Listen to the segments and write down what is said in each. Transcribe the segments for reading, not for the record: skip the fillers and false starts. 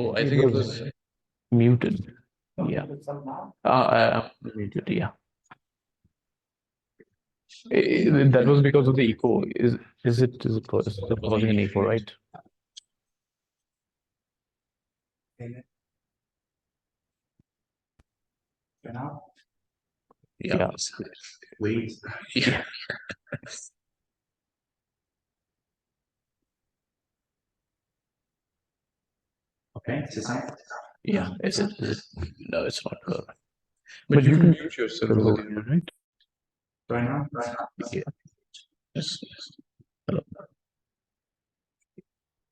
Oh, I think it was muted. Yeah. Muted, yeah. That was because of the echo. Is it causing an echo, right? yeah. Wait. Yeah. Okay, is it on? Yeah. Is it? No, it's not good. But you can mute yourself over there. right? Right now? Yeah. Yes. Hello.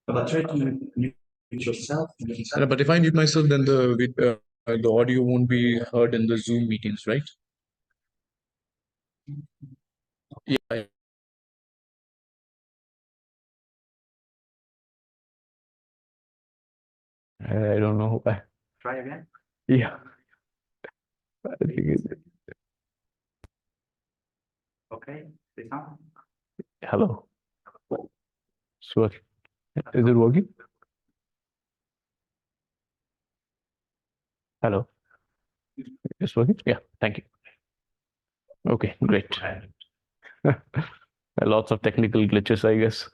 But try to mute yourself. Yeah, but if I mute myself, then the audio won't be heard in the Zoom meetings, right? Yeah. I don't know. Try again. Yeah. I think Okay, is it on? hello. So, is it working? Hello. It's working? Yeah. Thank you. Okay, great. Lots of technical glitches, I guess.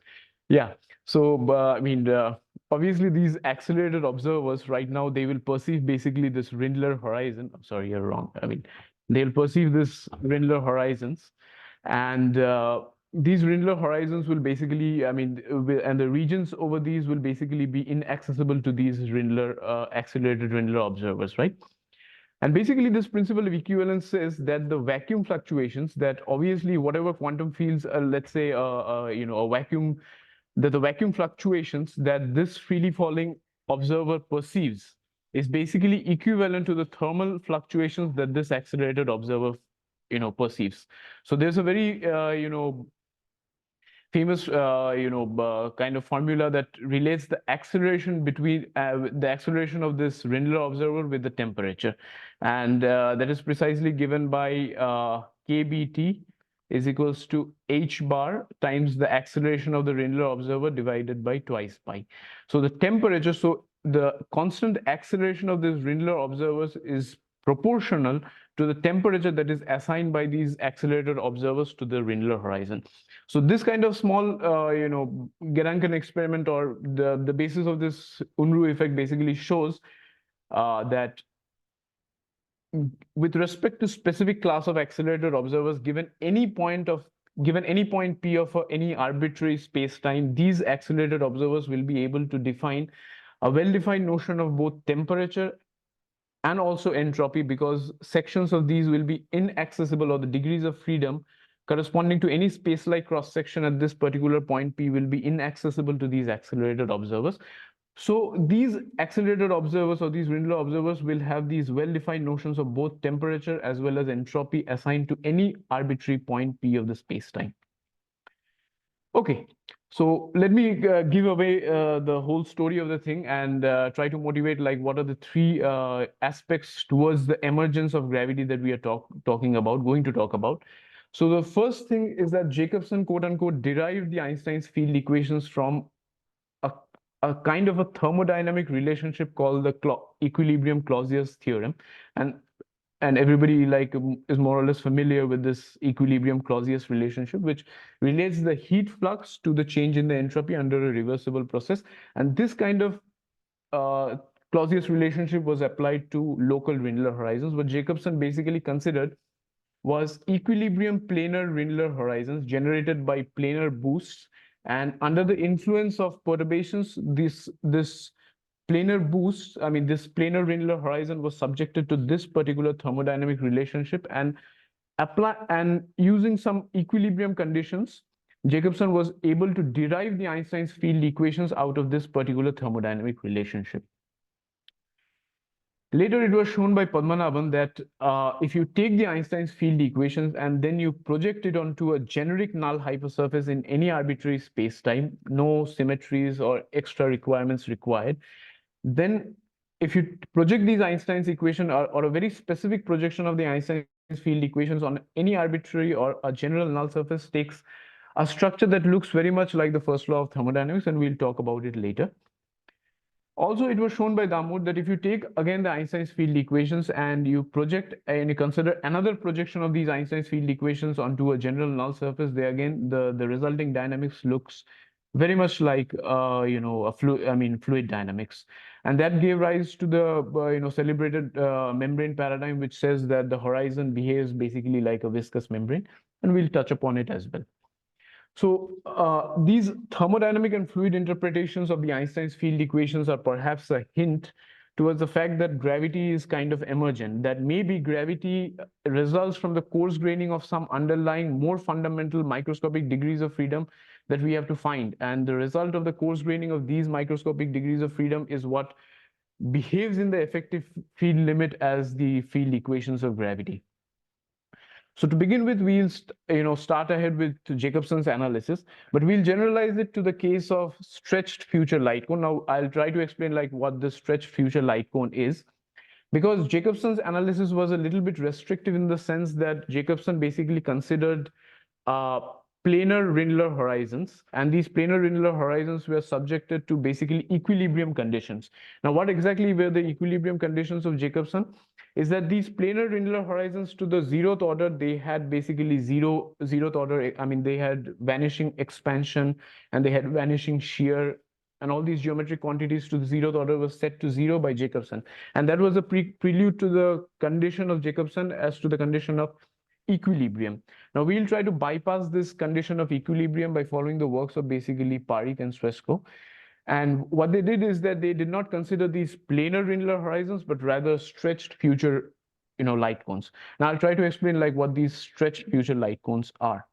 Yeah. So, I mean, obviously, these accelerated observers right now, they will perceive basically this Rindler horizon. I'm sorry, you're wrong. I mean, they'll perceive this Rindler horizons, and these Rindler horizons will basically, I mean, and the regions over these will basically be inaccessible to these Rindler accelerated Rindler observers, right? And basically, this principle of equivalence says that the vacuum fluctuations, that obviously whatever quantum fields, let's say, a vacuum, that the vacuum fluctuations that this freely falling observer perceives is basically equivalent to the thermal fluctuations that this accelerated observer, perceives. So there's a very, famous kind of formula that relates the acceleration between the acceleration of this Rindler observer with the temperature, and that is precisely given by kBt is equals to h bar times the acceleration of the Rindler observer divided by twice pi. So the temperature, so the constant acceleration of these Rindler observers is proportional to the temperature that is assigned by these accelerated observers to the Rindler horizon. So this kind of small, Gedanken experiment, or the basis of this Unruh effect basically shows that with respect to specific class of accelerated observers, given any point P of any arbitrary space-time, these accelerated observers will be able to define a well-defined notion of both temperature and also entropy, because sections of these will be inaccessible, or the degrees of freedom corresponding to any space-like cross-section at this particular point P will be inaccessible to these accelerated observers. So these accelerated observers, or these Rindler observers, will have these well-defined notions of both temperature as well as entropy assigned to any arbitrary point P of the space-time. Okay, so let me give away the whole story of the thing and try to motivate like what are the three aspects towards the emergence of gravity that we are going to talk about. So the first thing is that Jacobson, quote unquote, derived the Einstein's field equations from a kind of a thermodynamic relationship called the equilibrium Clausius theorem, and everybody like is more or less familiar with this equilibrium Clausius relationship, which relates the heat flux to the change in the entropy under a reversible process. And this kind of Clausius relationship was applied to local Rindler horizons. What Jacobson basically considered was equilibrium planar Rindler horizons generated by planar boosts, and under the influence of perturbations, this planar boost, I mean, this planar Rindler horizon was subjected to this particular thermodynamic relationship, and using some equilibrium conditions, Jacobson was able to derive the Einstein's field equations out of this particular thermodynamic relationship. Later, it was shown by Padmanabhan that if you take the Einstein's field equations and then you project it onto a generic null hypersurface in any arbitrary space-time, no symmetries or extra requirements required, then if you project these Einstein's equation, or a very specific projection of the Einstein's field equations on any arbitrary or a general null surface, takes a structure that looks very much like the first law of thermodynamics, and we'll talk about it later. Also, it was shown by Damour that if you take again the Einstein's field equations and you project and you consider another projection of these Einstein's field equations onto a general null surface, there again the resulting dynamics looks very much like fluid dynamics, and that gave rise to the celebrated membrane paradigm, which says that the horizon behaves basically like a viscous membrane, and we'll touch upon it as well. So these thermodynamic and fluid interpretations of the Einstein's field equations are perhaps a hint towards the fact that gravity is kind of emergent, that maybe gravity results from the coarse graining of some underlying more fundamental microscopic degrees of freedom that we have to find. And the result of the coarse graining of these microscopic degrees of freedom is what behaves in the effective field limit as the field equations of gravity. So to begin with, we'll start ahead with Jacobson's analysis, but we'll generalize it to the case of stretched future light cone. Now I'll try to explain like what the stretched future light cone is, because Jacobson's analysis was a little bit restrictive in the sense that Jacobson basically considered planar Rindler horizons, and these planar Rindler horizons were subjected to basically equilibrium conditions. Now, what exactly were the equilibrium conditions of Jacobson? Is that these planar Rindler horizons to the zeroth order, they had basically zeroth order. I mean, they had vanishing expansion and they had vanishing shear, and all these geometric quantities to the zeroth order was set to zero by Jacobson. And that was a prelude to the condition of Jacobson as to the condition of equilibrium. Now we'll try to bypass this condition of equilibrium by following the works of basically Parikh and Stresko. And what they did is that they did not consider these planar Rindler horizons, but rather stretched future light cones. Now I'll try to explain like what these stretched future light cones are.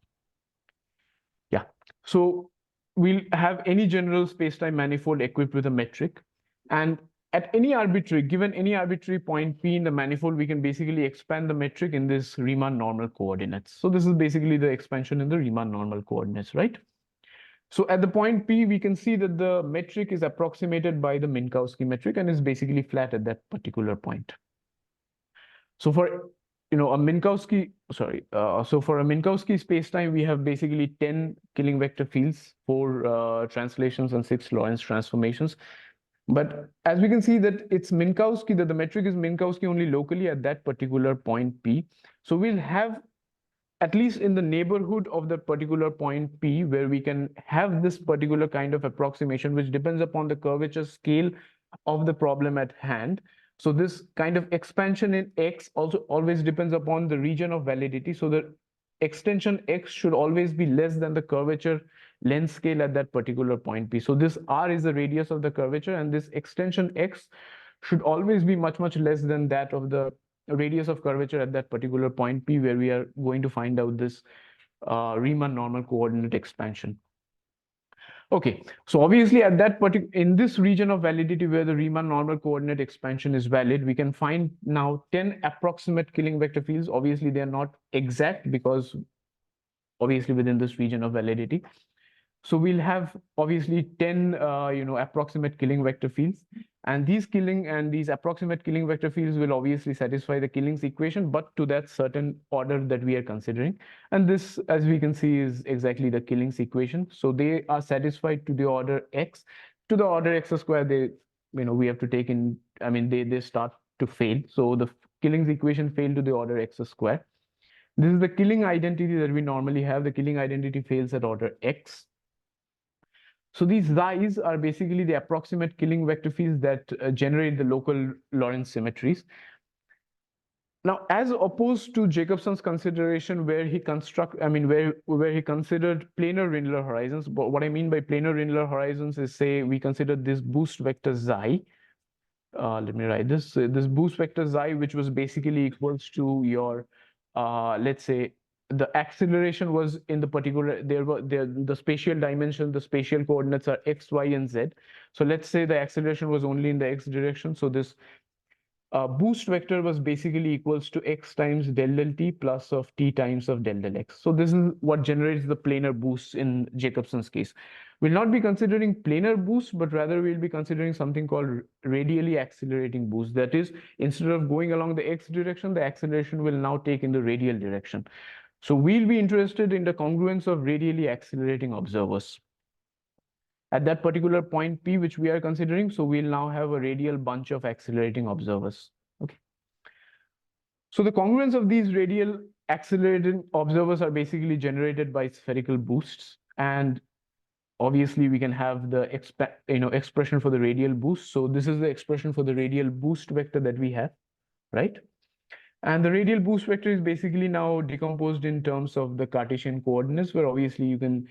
Yeah. So we'll have any general spacetime manifold equipped with a metric, and at any arbitrary, given any arbitrary point P in the manifold, we can basically expand the metric in this Riemann normal coordinates. So this is basically the expansion in the Riemann normal coordinates, right? So at the point P, we can see that the metric is approximated by the Minkowski metric and is basically flat at that particular point. So for a Minkowski, so for a Minkowski spacetime, we have basically 10 Killing vector fields, 4 translations and 6 Lorentz transformations. But as we can see that it's Minkowski, that the metric is Minkowski only locally at that particular point P. So we'll have at least in the neighborhood of the particular point P, where we can have this particular kind of approximation, which depends upon the curvature scale of the problem at hand. So this kind of expansion in X also always depends upon the region of validity. So the extension X should always be less than the curvature length scale at that particular point P. So this R is the radius of the curvature, and this extension X should always be much, much less than that of the radius of curvature at that particular point P, where we are going to find out this Riemann normal coordinate expansion. Okay, so obviously at that in this region of validity where the Riemann normal coordinate expansion is valid, we can find now 10 approximate Killing vector fields. Obviously, they are not exact because obviously within this region of validity. So we'll have obviously 10 approximate Killing vector fields, and these approximate Killing vector fields will obviously satisfy the Killing's equation, but to that certain order that we are considering. And this, as we can see, is exactly the Killing's equation. So they are satisfied to the order x. To the order x square, we have to take in, I mean, they start to fail. So the Killing's equation failed to the order x square. This is the Killing identity that we normally have. The Killing identity fails at order x. So these xi's are basically the approximate Killing vector fields that generate the local Lorentz symmetries. Now, as opposed to Jacobson's consideration, where he considered planar Rindler horizons. But what I mean by planar Rindler horizons is, say, we consider this boost vector xi. Let me write this. This boost vector xi, which was basically equals to your, let's say, the acceleration was in the particular, the spatial dimension, the spatial coordinates are x, y, and z. So let's say the acceleration was only in the x direction. So this boost vector was basically equals to x times del del t plus of t times of del del x. So this is what generates the planar boosts in Jacobson's case. We'll not be considering planar boost, but rather we'll be considering something called radially accelerating boost. That is, instead of going along the x direction, the acceleration will now take in the radial direction. So we'll be interested in the congruence of radially accelerating observers. at that particular point P, which we are considering. So we'll now have a radial bunch of accelerating observers. Okay. So the congruence of these radial accelerating observers are basically generated by spherical boosts. And obviously we can have the expression for the radial boost. So this is the expression for the radial boost vector that we have, right? And the radial boost vector is basically now decomposed in terms of the Cartesian coordinates, where obviously you can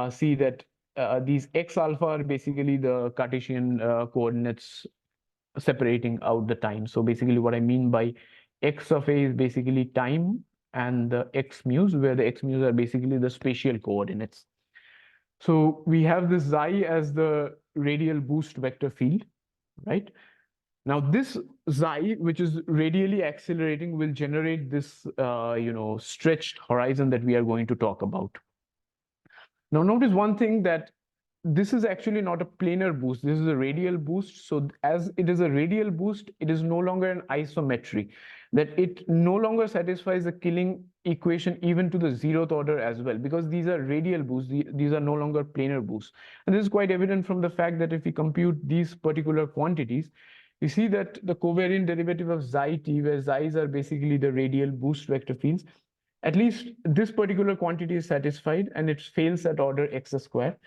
see that these x alpha are basically the Cartesian coordinates separating out the time. So basically what I mean by x of a is basically time, and the x mu's, where the x mu's are basically the spatial coordinates. So we have this xi as the radial boost vector field, right? Now this xi, which is radially accelerating, will generate this, stretched horizon that we are going to talk about. Now notice one thing, that this is actually not a planar boost. This is a radial boost. So as it is a radial boost, it is no longer an isometry, that it no longer satisfies the Killing equation even to the 0th order as well, because these are radial boosts. These are no longer planar boosts. And this is quite evident from the fact that if we compute these particular quantities, you see that the covariant derivative of xi t, where xi's are basically the radial boost vector fields, at least this particular quantity is satisfied, and it fails at order x square.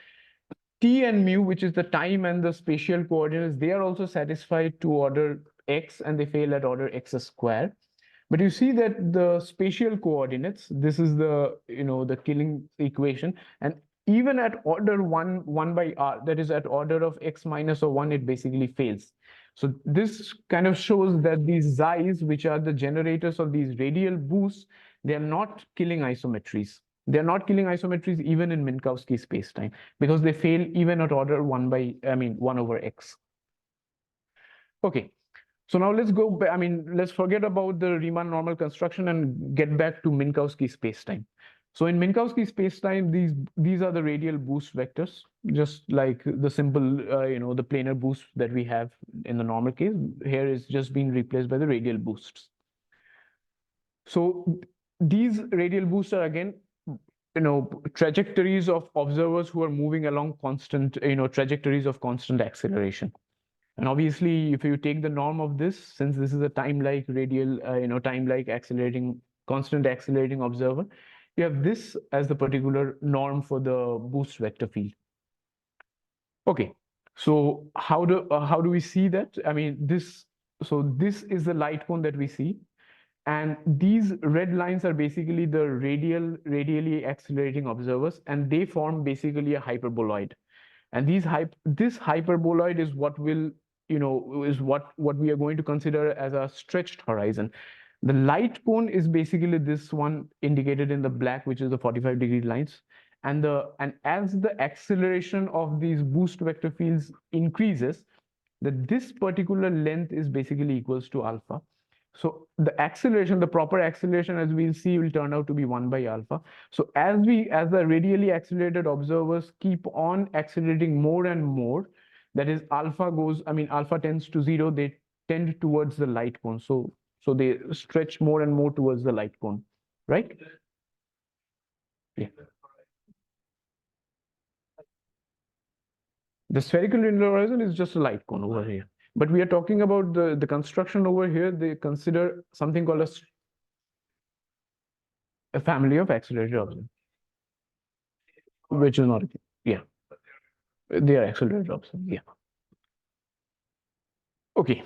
T and mu, which is the time and the spatial coordinates, they are also satisfied to order x, and they fail at order x square. But you see that the spatial coordinates, this is the the Killing equation, and even at order 1 by r, that is at order of x minus or 1, it basically fails. So this kind of shows that these xi's, which are the generators of these radial boosts, they are not Killing isometries. They're not Killing isometries even in Minkowski spacetime, because they fail even at order 1 over x. Okay, so now let's go, let's forget about the Riemann normal construction and get back to Minkowski spacetime. So in Minkowski spacetime, these are the radial boost vectors, just like the simple, the planar boost that we have in the normal case. Here is just being replaced by the radial boosts. So these radial boosts are again, trajectories of observers who are moving along constant, trajectories of constant acceleration. And obviously, if you take the norm of this, since this is a time-like radial, time-like accelerating, constant accelerating observer, you have this as the particular norm for the boost vector field. Okay, so how do we see that? So this is the light cone that we see. And these red lines are basically the radially accelerating observers, and they form basically a hyperboloid. And this hyperboloid is what will, is what we are going to consider as a stretched horizon. The light cone is basically this one indicated in the black, which is the 45-degree lines. And as the acceleration of these boost vector fields increases, that this particular length is basically equals to alpha. So the acceleration, the proper acceleration, as we'll see, will turn out to be 1 by alpha. So as the radially accelerated observers keep on accelerating more and more, that is alpha tends to 0, they tend towards the light cone. So they stretch more and more towards the light cone, right? Yeah. The spherical radial horizon is just a light cone over here. But we are talking about the construction over here. They consider something called a family of accelerated observers, which is not, yeah, they are accelerated observers, yeah. Okay,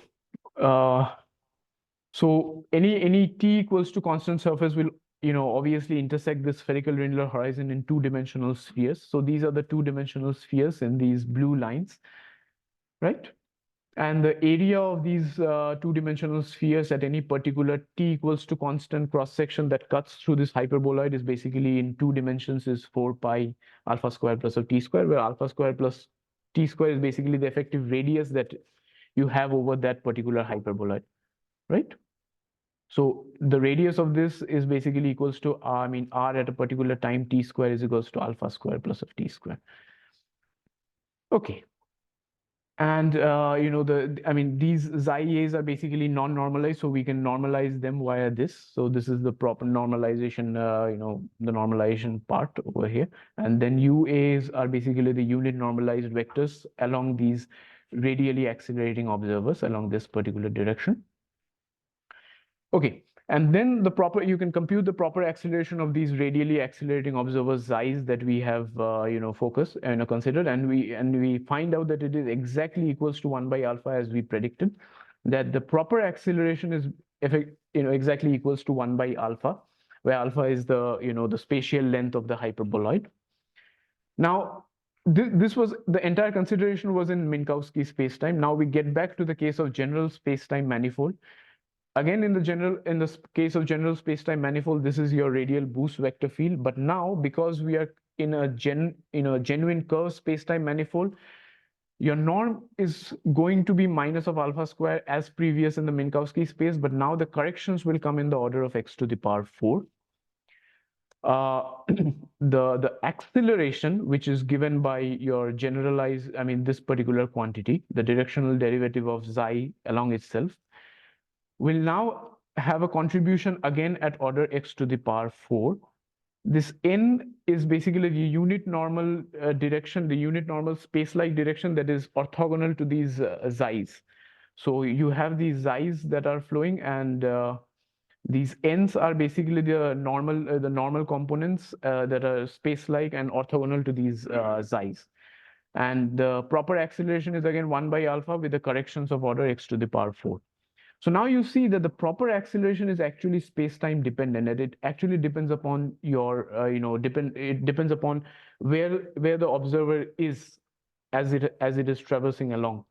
so any t equals to constant surface will, obviously intersect this spherical radial horizon in two-dimensional spheres. So these are the two-dimensional spheres in these blue lines, right? And the area of these two-dimensional spheres at any particular t equals to constant cross-section that cuts through this hyperboloid is basically in 2 dimensions is 4 pi alpha square plus of t square, where alpha square plus t square is basically the effective radius that you have over that particular hyperboloid, right? So the radius of this is basically equals to r at a particular time t square is equals to alpha square plus of t square. Okay. And these xi-a's are basically non-normalized, so we can normalize them via this. So this is the proper normalization, the normalization part over here. And then ua's are basically the unit normalized vectors along these radially accelerating observers along this particular direction. Okay, and then you can compute the proper acceleration of these radially accelerating observers x's that we have focused and considered, and we find out that it is exactly equals to 1 by alpha as we predicted, that the proper acceleration is exactly equals to 1 by alpha, where alpha is the spatial length of the hyperboloid. Now, this was the entire consideration was in Minkowski spacetime. Now we get back to the case of general spacetime manifold. Again, in the case of general spacetime manifold, this is your radial boost vector field. But now, because we are in a genuine curve spacetime manifold, your norm is going to be minus of alpha square as previous in the Minkowski space. But now the corrections will come in the order of x to the power 4. The acceleration, which is given by your generalized, this particular quantity, the directional derivative of xi along itself, will now have a contribution again at order x to the power 4. This n is basically the unit normal direction, the unit normal space-like direction that is orthogonal to these xi's. So you have these xi's that are flowing, and these n's are basically the normal components that are space-like and orthogonal to these xi's. And the proper acceleration is again 1 by alpha with the corrections of order x to the power 4. So now you see that the proper acceleration is actually space-time dependent, and it actually depends upon your, it depends upon where the observer is as it is traversing along.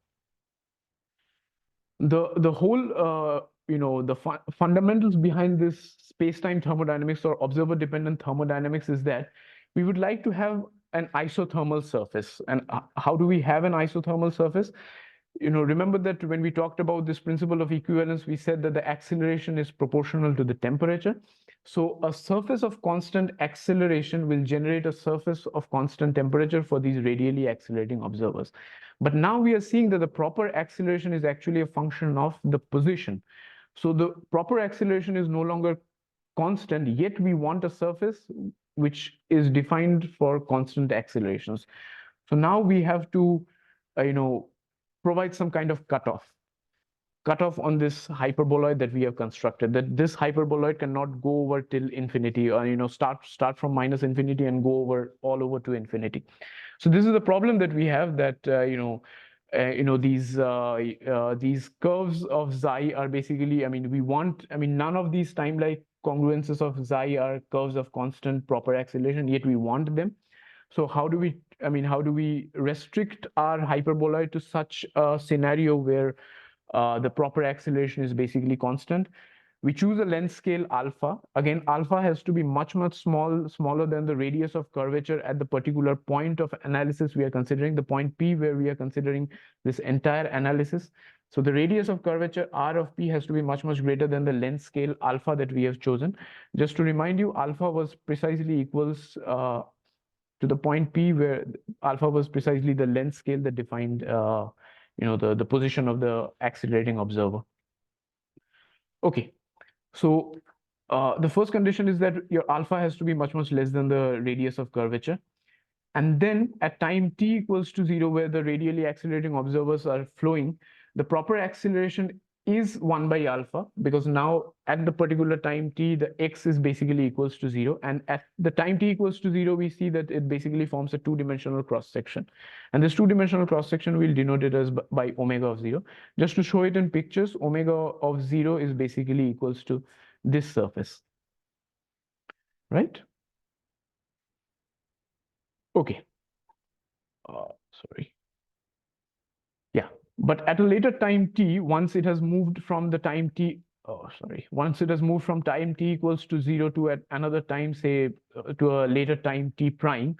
The whole, the fundamentals behind this space-time thermodynamics or observer-dependent thermodynamics is that we would like to have an isothermal surface. And how do we have an isothermal surface? Remember that when we talked about this principle of equivalence, we said that the acceleration is proportional to the temperature. So a surface of constant acceleration will generate a surface of constant temperature for these radially accelerating observers. But now we are seeing that the proper acceleration is actually a function of the position. So the proper acceleration is no longer constant, yet we want a surface which is defined for constant accelerations. So now we have to, provide some kind of cutoff on this hyperboloid that we have constructed, that this hyperboloid cannot go over till infinity, or start from minus infinity and go over all over to infinity. So this is the problem that we have, that these curves of xi are basically, none of these time-like congruences of xi are curves of constant proper acceleration, yet we want them. So how do we restrict our hyperboloid to such a scenario where the proper acceleration is basically constant? We choose a length scale alpha. Again, alpha has to be much smaller than the radius of curvature at the particular point of analysis we are considering, the point P where we are considering this entire analysis. So the radius of curvature R of P has to be much greater than the length scale alpha that we have chosen. Just to remind you, alpha was precisely equals to the point P, where alpha was precisely the length scale that defined the position of the accelerating observer. Okay, so the first condition is that your alpha has to be much less than the radius of curvature. And then at time t equals to 0, where the radially accelerating observers are flowing, the proper acceleration is 1 by alpha, because now at the particular time t, the x is basically equals to 0. And at the time t equals to 0, we see that it basically forms a two-dimensional cross-section. And this two-dimensional cross-section, we'll denote it as by omega of 0. Just to show it in pictures, omega of 0 is basically equals to this surface, right? Okay. Sorry. Yeah, but at a later time t, once it has moved from the time t, once it has moved from time t equals to 0 to at another time, say to a later time t prime,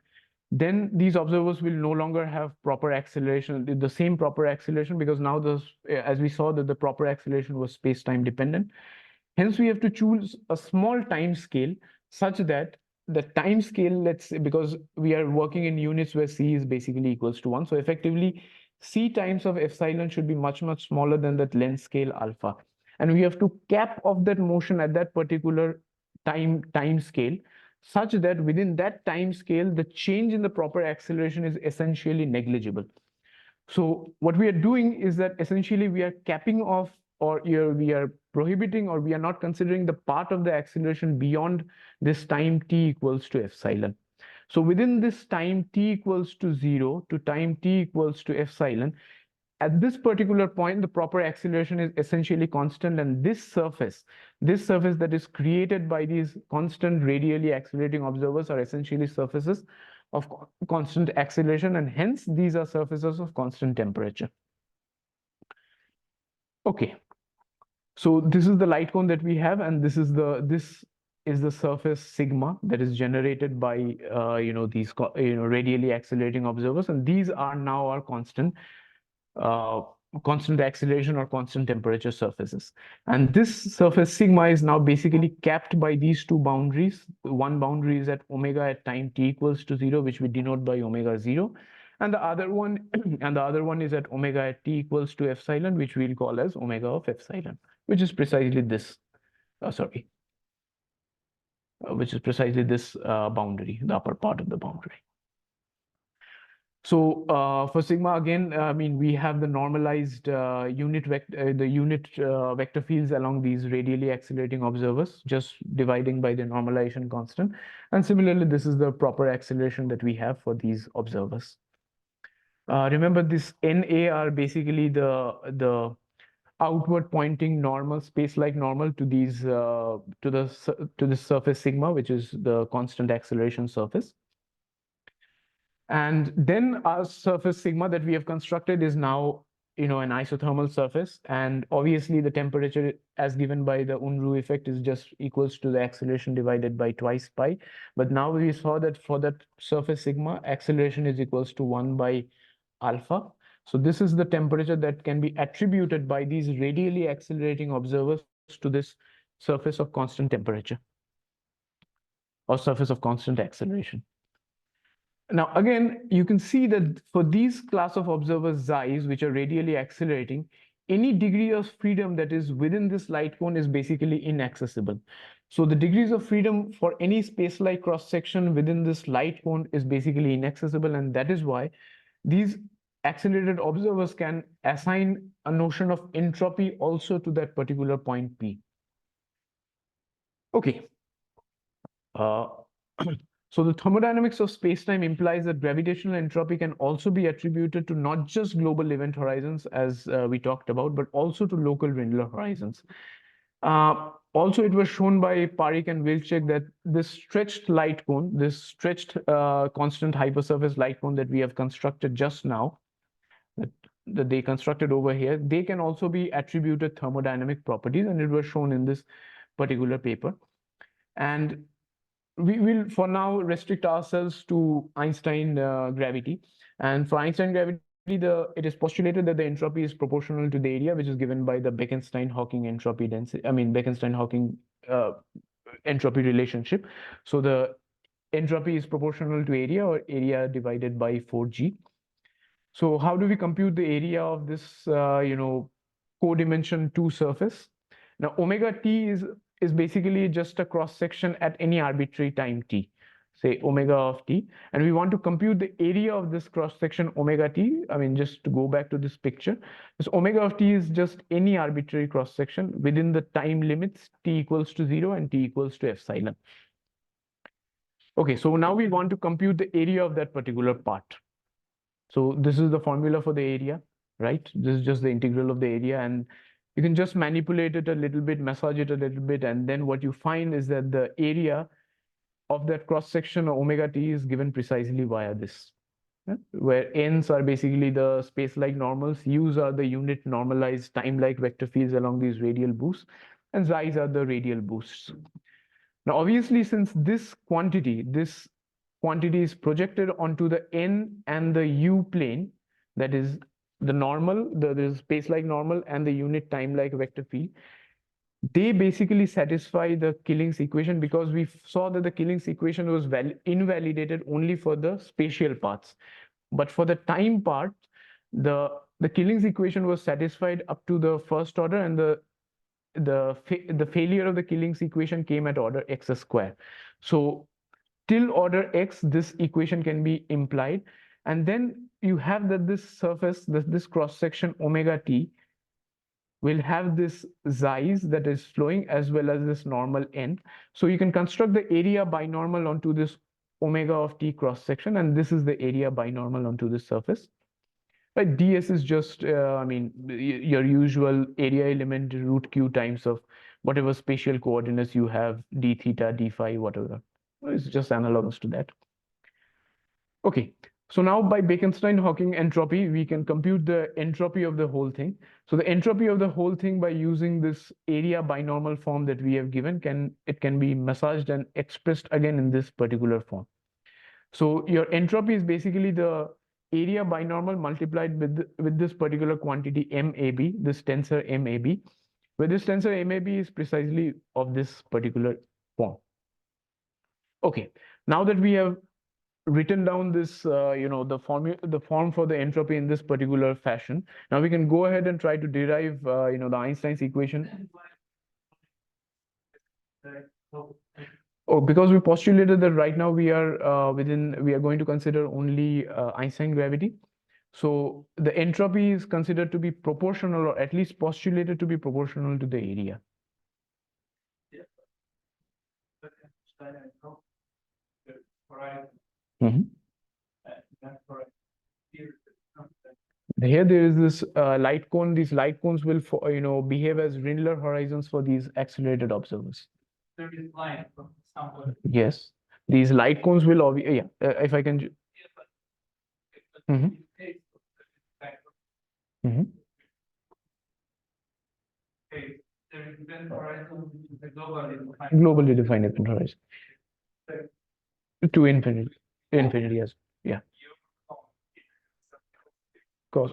then these observers will no longer have proper acceleration, the same proper acceleration, because now as we saw that the proper acceleration was space-time dependent. Hence, we have to choose a small time scale such that the time scale, let's say, because we are working in units where c is basically equals to 1. So effectively, c times of epsilon should be much, much smaller than that length scale alpha. And we have to cap off that motion at that particular time scale, such that within that time scale, the change in the proper acceleration is essentially negligible. So what we are doing is that essentially we are capping off, or we are prohibiting, or we are not considering the part of the acceleration beyond this time t equals to epsilon. So within this time t equals to 0 to time t equals to epsilon, at this particular point, the proper acceleration is essentially constant, and this surface that is created by these constant radially accelerating observers are essentially surfaces of constant acceleration, and hence these are surfaces of constant temperature. Okay, so this is the light cone that we have, and this is the surface sigma that is generated by these radially accelerating observers, and these are now our constant acceleration or constant temperature surfaces. And this surface sigma is now basically capped by these two boundaries. One boundary is at omega at time t equals to 0, which we denote by omega 0. And the other one is at omega at t equals to epsilon, which we'll call as omega of epsilon, which is precisely this, boundary, the upper part of the boundary. So for sigma, again, I mean, we have the normalized unit vector fields along these radially accelerating observers, just dividing by the normalization constant. And similarly, this is the proper acceleration that we have for these observers. Remember, this NA are basically the outward pointing normal, space-like normal to these to the surface sigma, which is the constant acceleration surface. And then our surface sigma that we have constructed is now, an isothermal surface. And obviously the temperature as given by the Unruh effect is just equals to the acceleration divided by twice pi. But now we saw that for that surface sigma, acceleration is equals to 1 by alpha. So this is the temperature that can be attributed by these radially accelerating observers to this surface of constant temperature or surface of constant acceleration. Now, again, you can see that for these class of observers xis, which are radially accelerating, any degree of freedom that is within this light cone is basically inaccessible. So the degrees of freedom for any space-like cross-section within this light cone is basically inaccessible, and that is why these accelerated observers can assign a notion of entropy also to that particular point P. Okay. So the thermodynamics of spacetime implies that gravitational entropy can also be attributed to not just global event horizons, as we talked about, but also to local Rindler horizons. Also, it was shown by Parikh and Wilczek that this stretched light cone, this stretched constant hypersurface light cone that we have constructed just now, that they constructed over here, they can also be attributed thermodynamic properties, and it was shown in this particular paper. And we will for now restrict ourselves to Einstein gravity. And for Einstein gravity, it is postulated that the entropy is proportional to the area, which is given by the Bekenstein-Hawking entropy density, Bekenstein-Hawking entropy relationship. So the entropy is proportional to area, or area divided by 4g. So how do we compute the area of this, co-dimension 2 surface? Now, omega t is basically just a cross section at any arbitrary time t, say omega of t, and we want to compute the area of this cross section omega t. I mean, just to go back to this picture, this omega of t is just any arbitrary cross section within the time limits t equals to 0 and t equals to epsilon. Okay, so now we want to compute the area of that particular part. So this is the formula for the area, right? This is just the integral of the area, and you can just manipulate it a little bit, massage it a little bit, and then what you find is that the area of that cross section omega t is given precisely via this, where n's are basically the space-like normals, u's are the unit normalized time-like vector fields along these radial boosts, and x's are the radial boosts. Now, obviously, since this quantity is projected onto the n and the u plane, that is the normal, the space-like normal and the unit time-like vector field, they basically satisfy the Killing's equation, because we saw that the Killing's equation was invalidated only for the spatial parts. But for the time part, the Killing's equation was satisfied up to the first order, and the failure of the Killing's equation came at order x square. So till order x, this equation can be implied, and then you have that this surface, this cross section omega t will have this size that is flowing as well as this normal n. So you can construct the area binormal onto this omega of t cross section, and this is the area binormal onto this surface. Right, ds is just, I mean, your usual area element root q times of whatever spatial coordinates you have, d theta, d phi, whatever. It's just analogous to that. Okay, so now by Bekenstein-Hawking entropy, we can compute the entropy of the whole thing. So the entropy of the whole thing by using this area binormal form that we have given can be massaged and expressed again in this particular form. So your entropy is basically the area binormal multiplied with this particular quantity MAB, this tensor MAB, where this tensor MAB is precisely of this particular form. Okay, now that we have written down this, the form for the entropy in this particular fashion, now we can go ahead and try to derive, the Einstein's equation. Oh, because we postulated that right now we are going to consider only Einstein gravity. So the entropy is considered to be proportional, or at least postulated to be proportional to the area. Here there is this light cone. These light cones will, behave as Rindler horizons for these accelerated observers. Yes, these light cones will, if I can. Globally defined event horizon. To infinity, yes, yeah. Cause.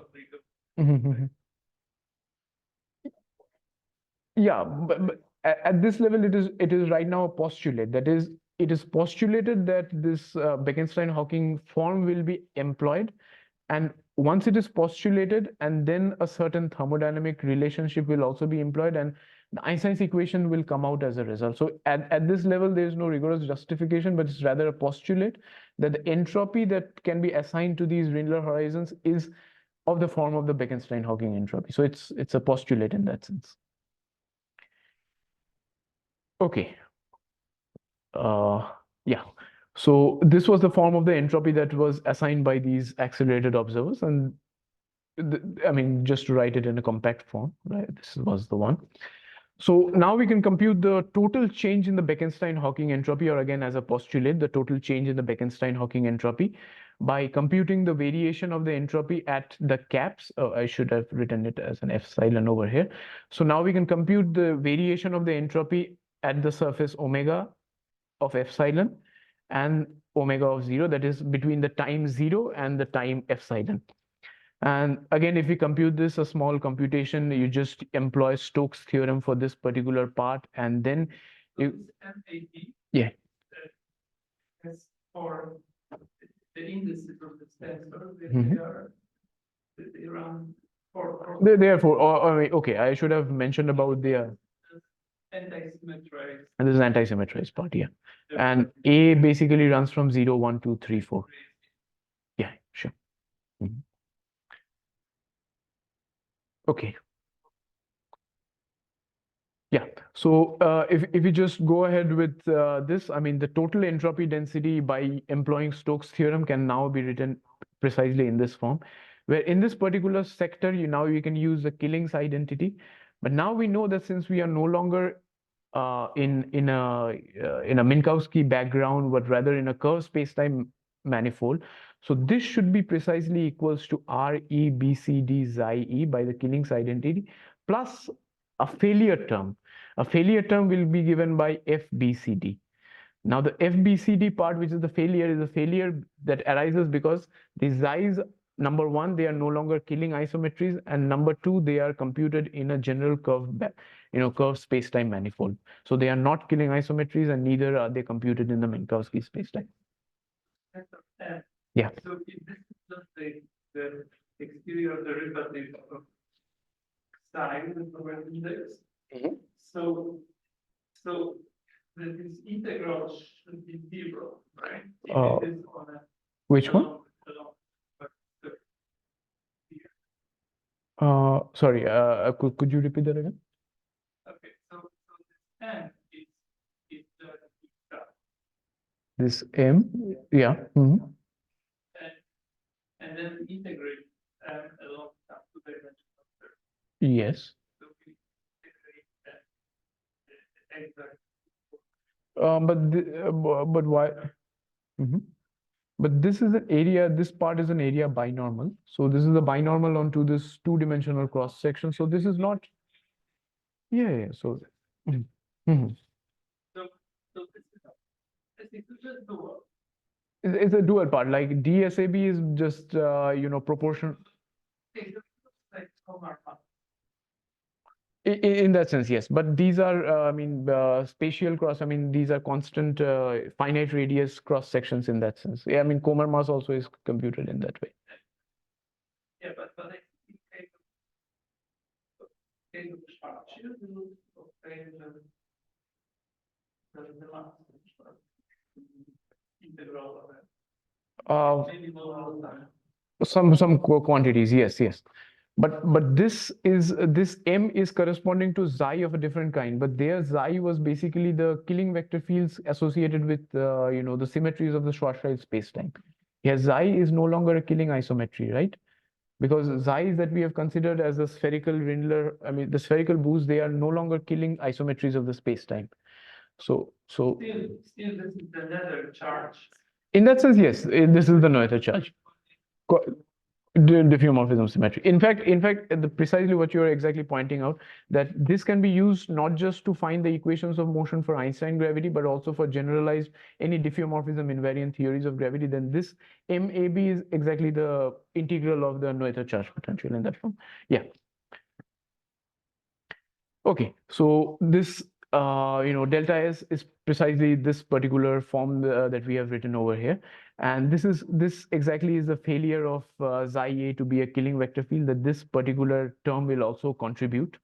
Yeah, but at this level, it is right now a postulate. That is, it is postulated that this Bekenstein-Hawking form will be employed, and once it is postulated, and then a certain thermodynamic relationship will also be employed, and the Einstein's equation will come out as a result. So at this level, there is no rigorous justification, but it's rather a postulate that the entropy that can be assigned to these Rindler horizons is of the form of the Bekenstein-Hawking entropy. So it's a postulate in that sense. Okay. Yeah. So this was the form of the entropy that was assigned by these accelerated observers, and I mean, just to write it in a compact form, right? This was the one. So now we can compute the total change in the Bekenstein-Hawking entropy, or again as a postulate, the total change in the Bekenstein-Hawking entropy by computing the variation of the entropy at the caps. Oh, I should have written it as an epsilon over here. So now we can compute the variation of the entropy at the surface omega of epsilon and omega of 0, that is between the time 0 and the time epsilon. And again, if we compute this, a small computation, you just employ Stokes' theorem for this particular part, and then you. Yeah. As for the indices of the tensor, they are around 4. Therefore, okay, I should have mentioned about the anti-symmetrized. And this is anti-symmetrized part, yeah. And A basically runs from 0, 1, 2, 3, 4. Yeah, sure. Okay. Yeah, so if you just go ahead with this, I mean, the total entropy density by employing Stokes' theorem can now be written precisely in this form, where in this particular sector, you can use the Killing's identity. But now we know that since we are no longer in a Minkowski background, but rather in a curved spacetime manifold, so this should be precisely equals to RE BCD Xi E by the Killing's identity plus a failure term. A failure term will be given by FBCD. Now the FBCD part, which is the failure, is a failure that arises because the Xi's, number one, they are no longer Killing isometries, and number two, they are computed in a general curved spacetime manifold. So they are not Killing isometries, and neither are they computed in the Minkowski spacetime. Yeah. Yeah. So if this is just the experience clear derivative of psi with the index. So this integral should be zero, right? If it is on a Which one? Sorry, could you repeat that again? Okay, so this n is the eta, This M, yeah. and then integrate along up to the dimension of third. Yes. So we integrate the exact. But why? But this is an area, this part is an area binormal. So this is a binormal onto this two-dimensional cross section. So this is not, yeah. So, So this is just dual. it's a dual part. Like DSAB is just proportion. It's like Komar. In that sense, yes. But these are, spatial cross. I mean, these are constant, finite radius cross sections in that sense. Yeah, I mean, Komar mass also is computed in that way. Yeah, but I think kind of structure of the mass integral of it. Maybe more time. Some quantities, yes. But this M is corresponding to xi of a different kind. But their xi was basically the killing vector fields associated with the symmetries of the Schwarzschild spacetime. Yeah, xi is no longer a killing isometry, right? Because xi that we have considered as a spherical Rindler, I mean the spherical boosts, they are no longer killing isometries of the spacetime. So Still, this is the nether charge. in that sense, yes, this is the Noether charge. Diffeomorphism symmetry. In fact, precisely what you are exactly pointing out, that this can be used not just to find the equations of motion for Einstein gravity, but also for generalized any diffeomorphism invariant theories of gravity. Then this MAB is exactly the integral of the Noether charge potential in that form. Yeah. Okay, so this delta S is precisely this particular form that we have written over here, and this exactly is the failure of xi A to be a killing vector field, that this particular term will also contribute.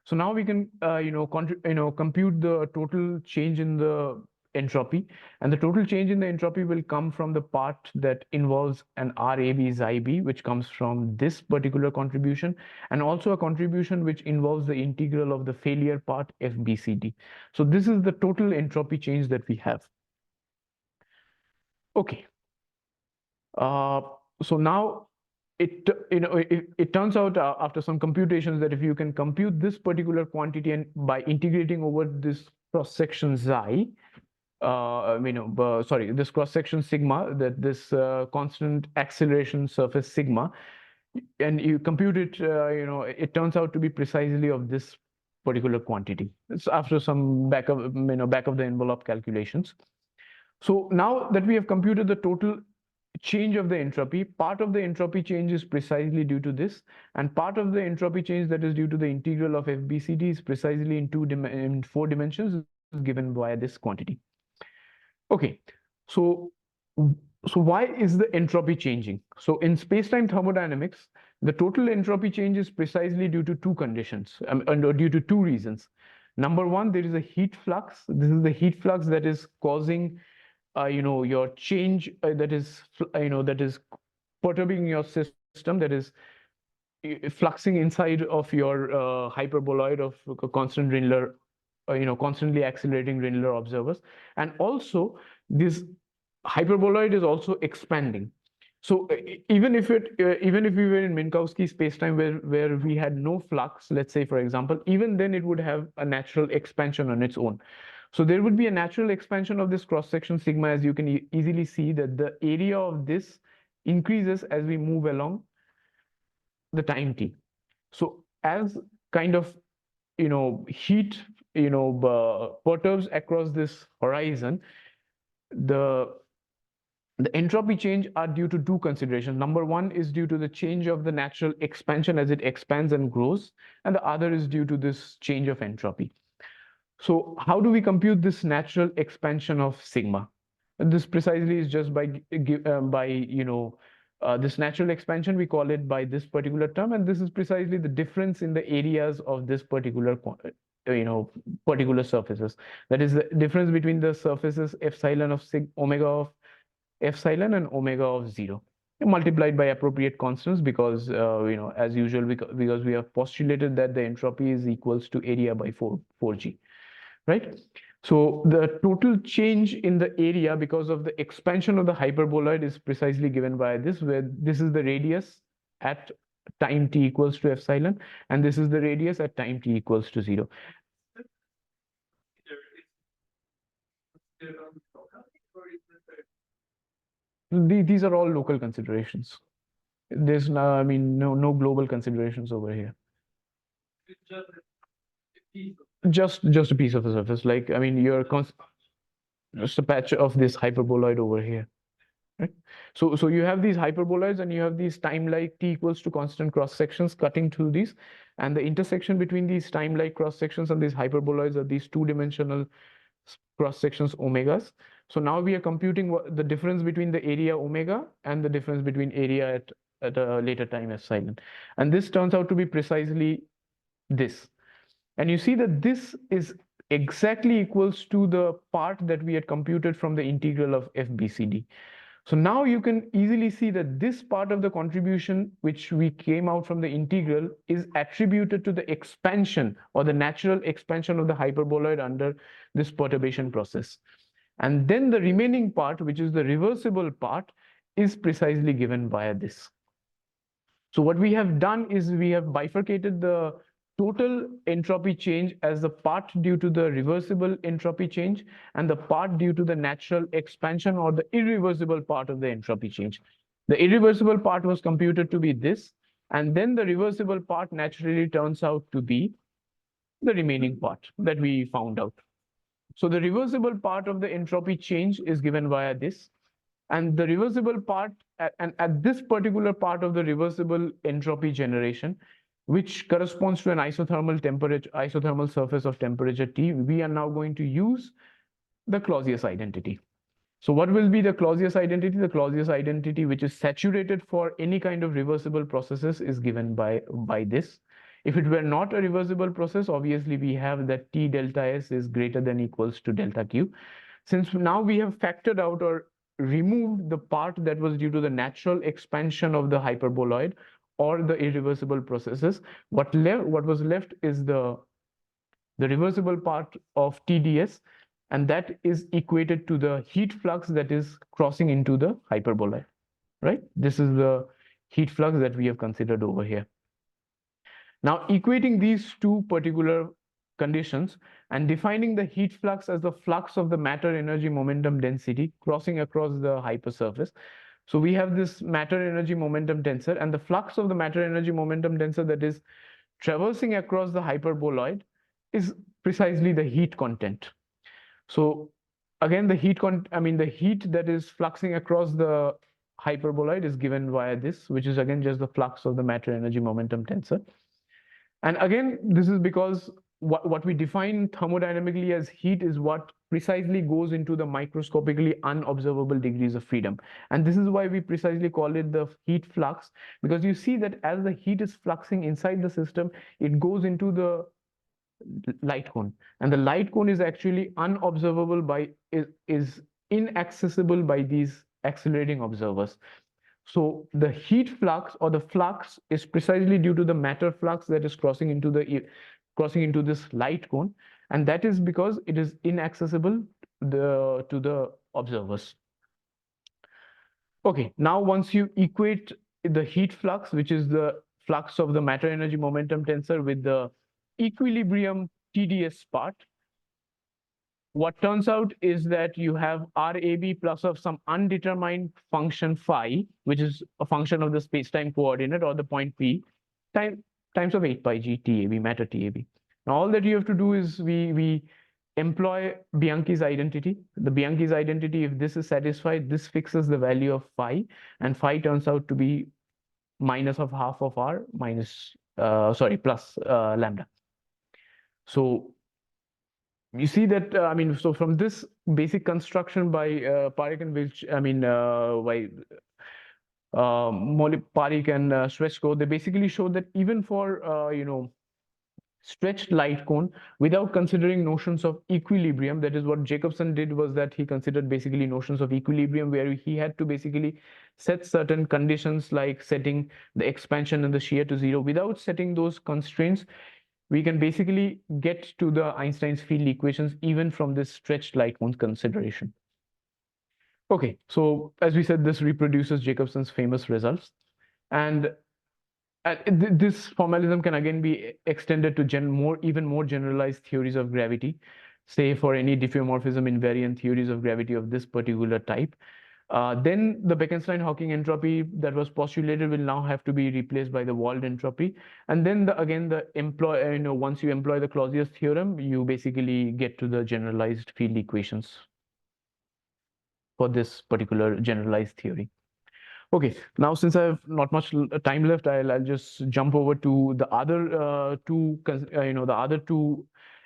So now we can compute the total change in the entropy, and the total change in the entropy will come from the part that involves an RAB xi B, which comes from this particular contribution, and also a contribution which involves the integral of the failure part FBCD. So this is the total entropy change that we have. Okay. So now it turns out after some computations that if you can compute this particular quantity and by integrating over this cross section xi, this cross section sigma, that this constant acceleration surface sigma, and you compute it, it turns out to be precisely of this particular quantity. It's after some back of the envelope calculations. So now that we have computed the total change of the entropy, part of the entropy change is precisely due to this, and part of the entropy change that is due to the integral of FBCD is precisely in 4 dimensions given via this quantity. Okay, so why is the entropy changing? So in space-time thermodynamics, the total entropy change is precisely due to 2 conditions, and due to 2 reasons. Number 1, there is a heat flux. This is the heat flux that is causing your change that is perturbing your system, that is fluxing inside of your hyperboloid of constant Rindler, constantly accelerating Rindler observers, and also this hyperboloid is also expanding. So even if we were in Minkowski spacetime where we had no flux, let's say for example, even then it would have a natural expansion on its own. So there would be a natural expansion of this cross-section sigma, as you can easily see that the area of this increases as we move along the time t. So as kind of heat perturbs across this horizon, the entropy change are due to 2 considerations. Number 1 is due to the change of the natural expansion as it expands and grows, and the other is due to this change of entropy. So how do we compute this natural expansion of sigma? And this precisely is just by this natural expansion, we call it by this particular term, and this is precisely the difference in the areas of this particular particular surfaces. That is the difference between the surfaces epsilon of omega of epsilon and omega of 0, multiplied by appropriate constants, because as usual, because we have postulated that the entropy is equals to area by 4g, right? So the total change in the area because of the expansion of the hyperboloid is precisely given by this, where this is the radius at time t equals to epsilon, and this is the radius at time t equals to 0. These are all local considerations. There's no, no global considerations over here. Just a piece of a surface, like you're just a patch of this hyperboloid over here, right? So you have these hyperboloids and you have these time-like t equals to constant cross sections cutting through these, and the intersection between these time-like cross sections and these hyperboloids are these two-dimensional cross sections omegas. So now we are computing the difference between the area omega and the difference between area at a later time epsilon, and this turns out to be precisely this. And you see that this is exactly equals to the part that we had computed from the integral of FBCD. So now you can easily see that this part of the contribution which we came out from the integral is attributed to the expansion or the natural expansion of the hyperboloid under this perturbation process. And then the remaining part, which is the reversible part, is precisely given via this. So what we have done is we have bifurcated the total entropy change as the part due to the reversible entropy change and the part due to the natural expansion or the irreversible part of the entropy change. The irreversible part was computed to be this, and then the reversible part naturally turns out to be the remaining part that we found out. So the reversible part of the entropy change is given via this, and the reversible part, and at this particular part of the reversible entropy generation, which corresponds to an isothermal temperature, isothermal surface of temperature T, we are now going to use the Clausius identity. So what will be the Clausius identity? The Clausius identity, which is saturated for any kind of reversible processes, is given by this. If it were not a reversible process, obviously we have that T delta S is greater than equals to delta Q. Since now we have factored out or removed the part that was due to the natural expansion of the hyperboloid or the irreversible processes, what was left is the reversible part of TdS, and that is equated to the heat flux that is crossing into the hyperboloid, right? This is the heat flux that we have considered over here. Now, equating these two particular conditions and defining the heat flux as the flux of the matter energy momentum density crossing across the hypersurface. So we have this matter energy momentum tensor, and the flux of the matter energy momentum tensor that is traversing across the hyperboloid is precisely the heat content. So again, the heat that is fluxing across the hyperboloid is given via this, which is again just the flux of the matter energy momentum tensor. And again, this is because what we define thermodynamically as heat is what precisely goes into the microscopically unobservable degrees of freedom. And this is why we precisely call it the heat flux, because you see that as the heat is fluxing inside the system, it goes into the light cone. And the light cone is actually unobservable is inaccessible by these accelerating observers. So the heat flux or the flux is precisely due to the matter flux that is crossing into this light cone, and that is because it is inaccessible to the observers. Okay, now once you equate the heat flux, which is the flux of the matter energy momentum tensor, with the equilibrium TdS part, what turns out is that you have RAB plus of some undetermined function phi, which is a function of the space-time coordinate or the point P, times of 8 pi g TAB, matter TAB. Now all that you have to do is we employ Bianchi's identity. The Bianchi's identity, if this is satisfied, this fixes the value of phi, and phi turns out to be minus of half of R plus lambda. So you see that, so from this basic construction by Parekh and Wilch, Parik and Shrestko, they basically showed that even for stretched light cone, without considering notions of equilibrium, that is what Jacobson did, was that he considered basically notions of equilibrium, where he had to basically set certain conditions like setting the expansion and the shear to 0. Without setting those constraints, we can basically get to the Einstein's field equations even from this stretched light cone consideration. Okay, so as we said, this reproduces Jacobson's famous results. And this formalism can again be extended to even more generalized theories of gravity, say for any diffeomorphism invariant theories of gravity of this particular type. Then the Bekenstein-Hawking entropy that was postulated will now have to be replaced by the Wald entropy. And then once you employ the Clausius theorem, you basically get to the generalized field equations for this particular generalized theory. Okay, now since I have not much time left, I'll just jump over to the other two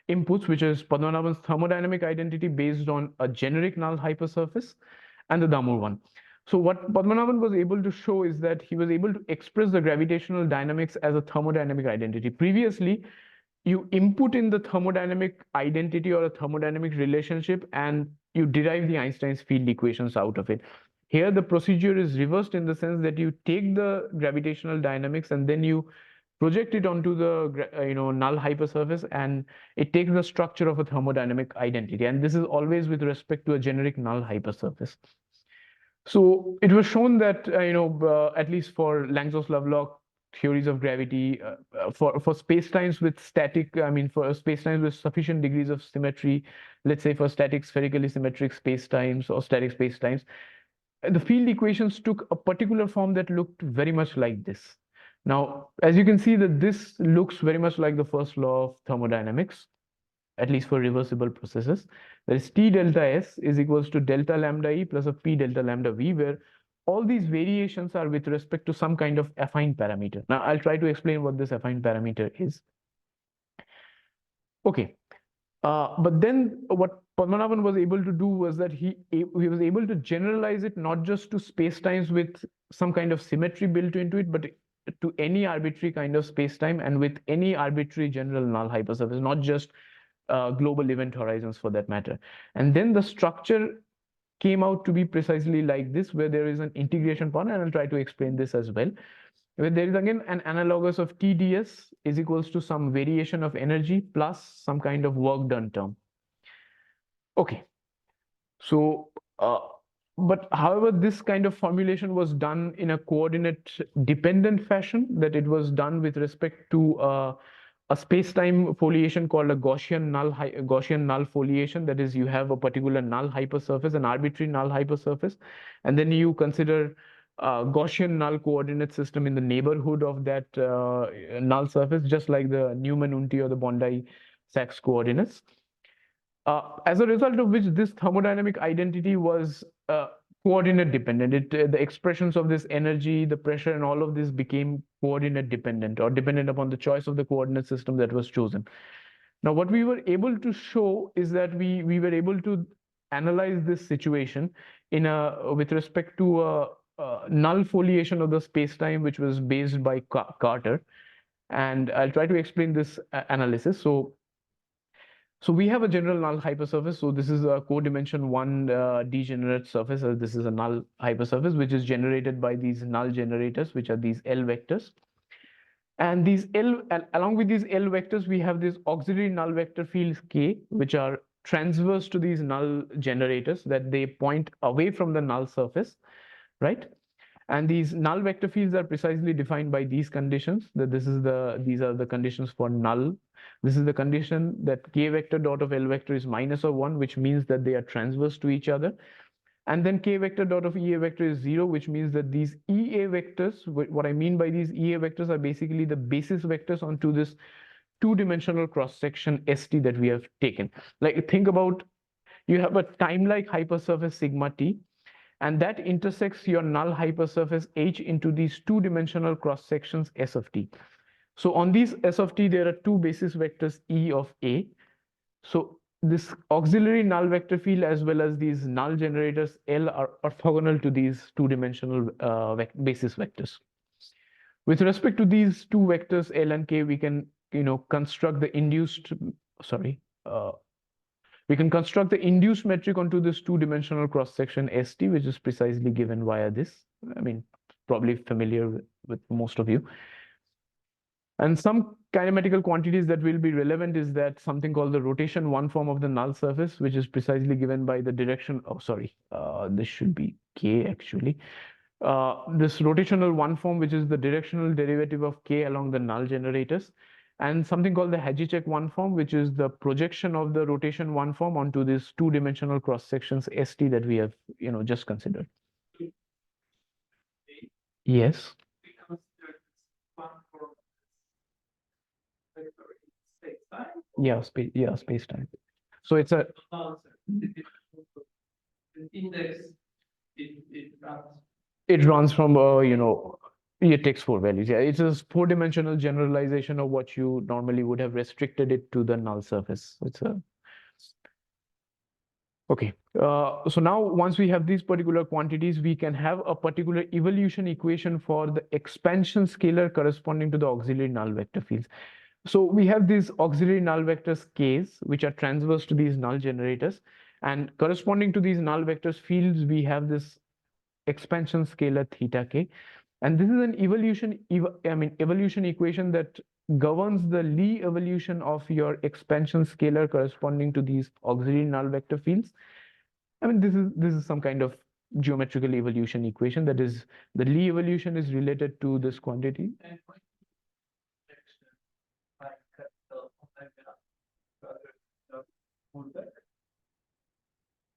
inputs, which is Padmanabhan's thermodynamic identity based on a generic null hypersurface, and the Damour one. So what Padmanabhan was able to show is that he was able to express the gravitational dynamics as a thermodynamic identity. Previously, you input in the thermodynamic identity or a thermodynamic relationship, and you derive the Einstein's field equations out of it. Here, the procedure is reversed in the sense that you take the gravitational dynamics and then you project it onto the null hypersurface, and it takes the structure of a thermodynamic identity. And this is always with respect to a generic null hypersurface. So it was shown that at least for Langsos-Lovelock theories of gravity, for spacetimes with for spacetimes with sufficient degrees of symmetry, let's say for static spherically symmetric spacetimes or static spacetimes, the field equations took a particular form that looked very much like this. Now, as you can see, that this looks very much like the first law of thermodynamics, at least for reversible processes. That is, T delta S is equals to delta lambda E plus a P delta lambda V, where all these variations are with respect to some kind of affine parameter. Now, I'll try to explain what this affine parameter is. Okay. But then what Padmanabhan was able to do was that he was able to generalize it not just to spacetimes with some kind of symmetry built into it, but to any arbitrary kind of spacetime and with any arbitrary general null hypersurface, not just global event horizons for that matter. And then the structure came out to be precisely like this, where there is an integration point, and I'll try to explain this as well. Where there is again an analogous of TdS is equals to some variation of energy plus some kind of work done term. Okay, so but however, this kind of formulation was done in a coordinate dependent fashion, that it was done with respect to a space-time foliation called a Gaussian null foliation. That is, you have a particular null hypersurface, an arbitrary null hypersurface, and then you consider Gaussian null coordinate system in the neighborhood of that null surface, just like the Newman-Unti or the Bondi-Sachs coordinates. As a result of which, this thermodynamic identity was coordinate dependent. The expressions of this energy, the pressure, and all of this became coordinate dependent, or dependent upon the choice of the coordinate system that was chosen. Now, what we were able to show is that we were able to analyze this situation with respect to a null foliation of the spacetime, which was based by Carter. And I'll try to explain this analysis. So we have a general null hypersurface. So this is a codimension 1 degenerate surface. This is a null hypersurface, which is generated by these null generators, which are these L vectors. And these along with these L vectors, we have these auxiliary null vector fields K, which are transverse to these null generators, that they point away from the null surface, right? And these null vector fields are precisely defined by these conditions, that these are the conditions for null. This is the condition that K vector dot of L vector is minus or 1, which means that they are transverse to each other. And then K vector dot of EA vector is 0, which means that these EA vectors, what I mean by these EA vectors, are basically the basis vectors onto this two-dimensional cross-section ST that we have taken. Like, think about, you have a time-like hypersurface sigma T, and that intersects your null hypersurface H into these two-dimensional cross-sections S of T. So on these S of T, there are two basis vectors E of A. So this auxiliary null vector field as well as these null generators L are orthogonal to these two-dimensional basis vectors. With respect to these two vectors L and K, we can construct the induced we can construct the induced metric onto this two-dimensional cross-section ST, which is precisely given via this. I mean, probably familiar with most of you. And some kinematical quantities that will be relevant is that something called the rotation one form of the null surface, which is precisely given by the direction. Oh, sorry, this should be K actually. This rotational one form, which is the directional derivative of K along the null generators, and something called the Hadjichek one form, which is the projection of the rotation one form onto this two-dimensional cross sections ST that we have just considered. Yes. Because there's one for space-time. Yeah, space-time. So it's a The index it runs. It runs from it takes four values. Yeah, it's a four-dimensional generalization of what you normally would have restricted it to the null surface. It's a okay. So now once we have these particular quantities, we can have a particular evolution equation for the expansion scalar corresponding to the auxiliary null vector fields. So we have these auxiliary null vectors Ks, which are transverse to these null generators, and corresponding to these null vectors fields, we have this expansion scalar theta k, and this is an evolution equation that governs the Lie evolution of your expansion scalar corresponding to these auxiliary null vector fields. I mean, this is some kind of geometrical evolution equation, that is the Lie evolution is related to this quantity. And when like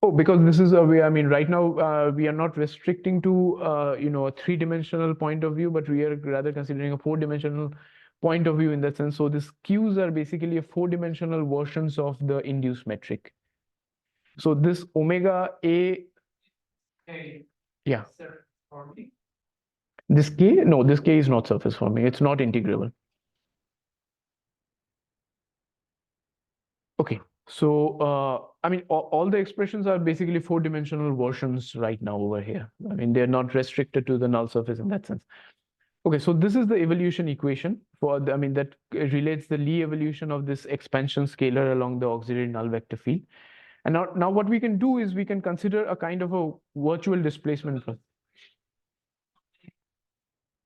Oh, because this is a way, I mean, right now we are not restricting to a three-dimensional point of view, but we are rather considering a four-dimensional point of view in that sense. So these Qs are basically a four-dimensional versions of the induced metric. So this omega A, yeah, for me. this K, no, this K is not surface forming. It's not integrable. Okay. So, I mean, all the expressions are basically four-dimensional versions right now over here. I mean, they're not restricted to the null surface in that sense. Okay, so this is the evolution equation for the, I mean, that relates the Lie evolution of this expansion scalar along the auxiliary null vector field. And now what we can do is we can consider a kind of a virtual displacement.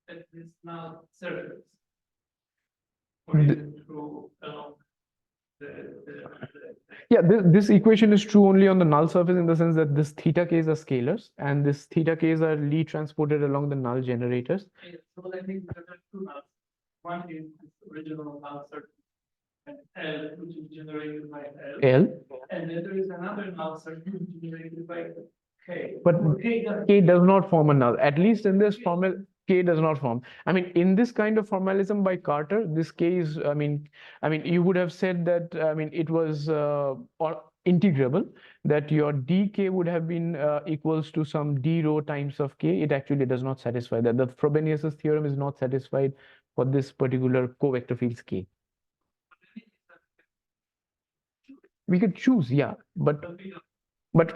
That is now surface. Or is it true along Yeah, this equation is true only on the null surface in the sense that this theta k's are scalars and this theta k's are Lie transported along the null generators. So I think there are two nulls. One is this original null surface and L, which is generated by L. And then there is another null surface generated by K. But K does not form a null, at least in this formal. K does not form. I mean, in this kind of formalism by Carter, this K is, I mean, you would have said that, I mean, it was or integrable, that your dk would have been equals to some d rho times of K. It actually does not satisfy that. The Frobenius's theorem is not satisfied for this particular covector fields K. We could choose, yeah, but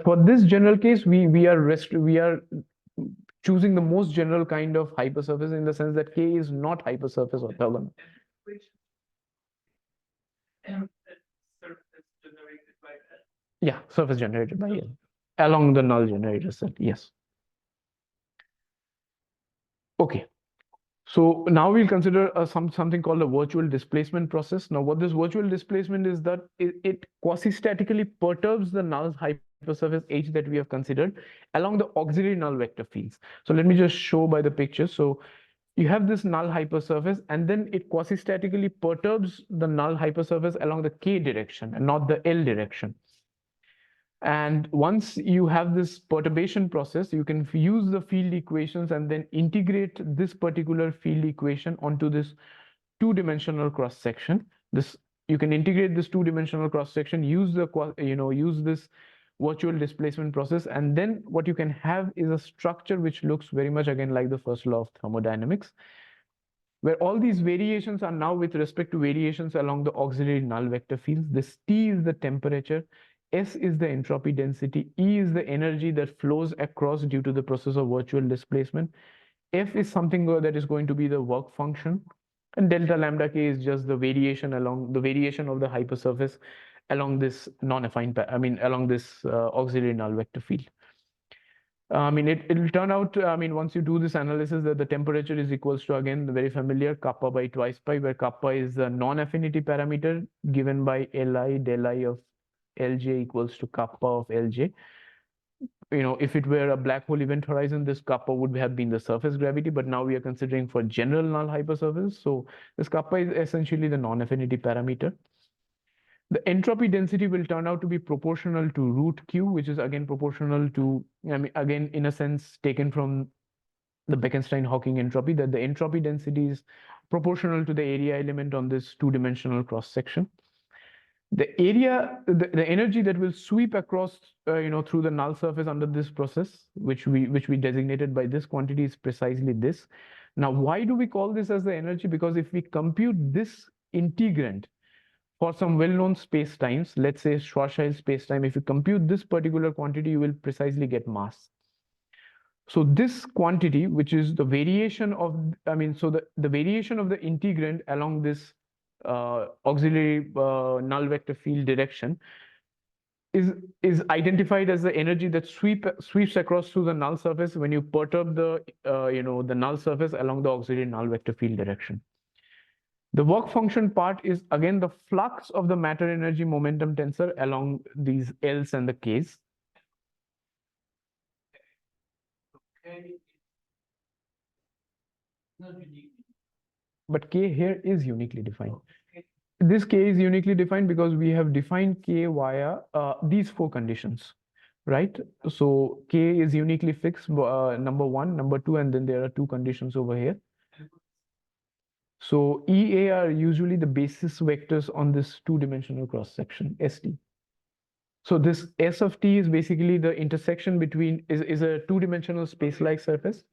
for this general case, we are choosing the most general kind of hypersurface in the sense that K is not hypersurface orthogonal. And surface generated by L. Yeah, surface generated by L along the null generator set. Yes. Okay. So now we'll consider something called a virtual displacement process. Now, what this virtual displacement is that it quasi-statically perturbs the null hypersurface H that we have considered along the auxiliary null vector fields. So let me just show by the picture. So you have this null hypersurface, and then it quasi-statically perturbs the null hypersurface along the K direction and not the L direction. And once you have this perturbation process, you can use the field equations and then integrate this particular field equation onto this two-dimensional cross section. You can integrate this two-dimensional cross section, use this virtual displacement process, and then what you can have is a structure which looks very much again like the first law of thermodynamics. where all these variations are now with respect to variations along the auxiliary null vector fields. This T is the temperature, S is the entropy density, E is the energy that flows across due to the process of virtual displacement, F is something that is going to be the work function, and delta lambda K is just the variation of the hypersurface along this non-affine, along this auxiliary null vector field. It'll turn out, once you do this analysis, that the temperature is equals to, again, the very familiar kappa by twice pi, where kappa is the non-affinity parameter given by Li del I of Lj equals to kappa of Lj. If it were a black hole event horizon, this kappa would have been the surface gravity, but now we are considering for general null hypersurface. So this kappa is essentially the non-affinity parameter. The entropy density will turn out to be proportional to root Q, which is again proportional to, again, in a sense, taken from the Bekenstein-Hawking entropy, that the entropy density is proportional to the area element on this two-dimensional cross-section. The area, the energy that will sweep across, through the null surface under this process, which we designated by this quantity, is precisely this. Now, why do we call this as the energy? Because if we compute this integrand for some well-known spacetimes, let's say Schwarzschild spacetime, if you compute this particular quantity, you will precisely get mass. So this quantity, which is the variation of, the variation of the integrand along this auxiliary null vector field direction is identified as the energy that sweeps across through the null surface when you perturb the the null surface along the auxiliary null vector field direction. The work function part is again the flux of the matter energy momentum tensor along these L's and the K's. But K here is uniquely defined. This K is uniquely defined because we have defined K via these four conditions, right? So K is uniquely fixed, number one, number two, and then there are two conditions over here. So EA are usually the basis vectors on this two-dimensional cross-section, ST. So this S of T is basically the intersection between, is a two-dimensional space-like surface.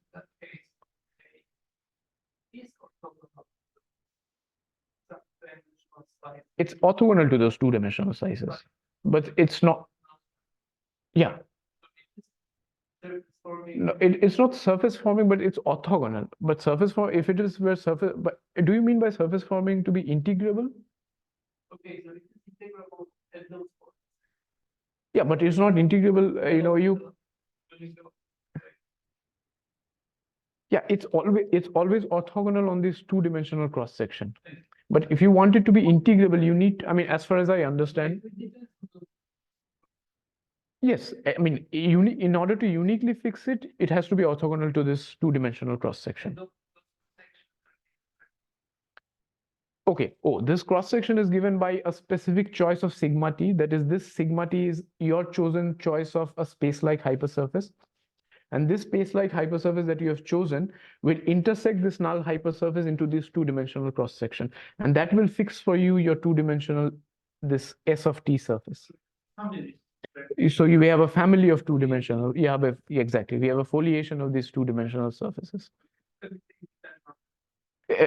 It's orthogonal to those two-dimensional sizes, but it's not. Yeah. No, it's not surface forming, but it's orthogonal. But surface form, if it is where surface, but do you mean by surface forming to be integrable? Okay, so it's integrable at those points. Yeah, but it's not integrable. Yeah, it's always orthogonal on this two-dimensional cross section. But if you want it to be integrable, you need, as far as I understand. Yes, in order to uniquely fix it, it has to be orthogonal to this two-dimensional cross section. Okay. Oh, this cross section is given by a specific choice of sigma t. That is, this sigma t is your chosen choice of a space-like hypersurface. And this space-like hypersurface that you have chosen will intersect this null hypersurface into this two-dimensional cross section. And that will fix for you your two-dimensional, this S of T surface. So you have a family of two-dimensional. Exactly. We have a foliation of these two-dimensional surfaces.